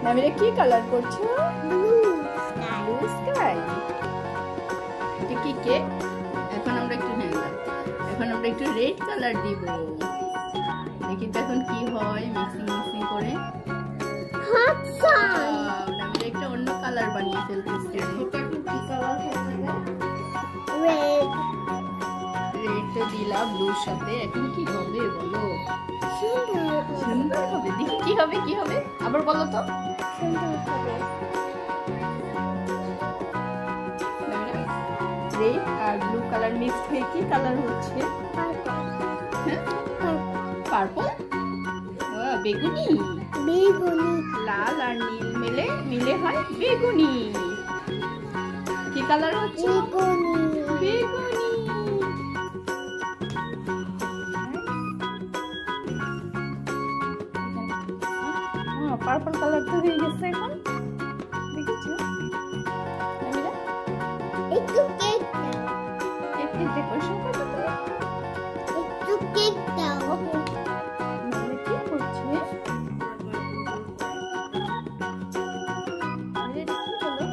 নামিরা কি কালার করছো? Blue sky. এটা কি কেক? এখন আমরা একটু রেড কালার দিব। দেখি তো এখন কি হয়, মিক্সিং করে। নামিরা একটা অন্য কালার বানিয়ে ফেলতেছে। রেডটা দিলা ব্লুর সাথে, এখন কি হবে বলো? সুন্দর হবে। দেখি কি হবে আবার বলো তো। রেড আর ব্লু কালার মিক্সড হয়ে কি কালার হচ্ছে? পার্পল। বেগুনি। লাল আর নীল মিলে হয় বেগুনি। কি কালার হচ্ছে? বেগুনি। পার্পল কালার তো হয়ে গেছে এখন। দেখেছো? একটু কেক ডেকোরেশন করবে তো? একটু কেক দাও। ওকে। কি করছে? আরে এটা কি হলো?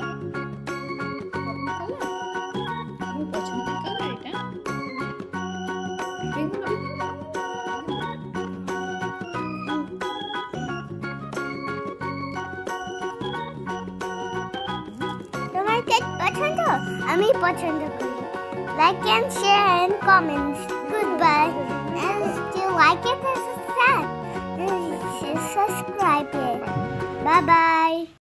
আমার পছন্দের কালার এটা। তোমার কেক পছন্দ? আমি পছন্দ করি। Like and share and comments. Goodbye. And if you like it, subscribe it. Bye bye.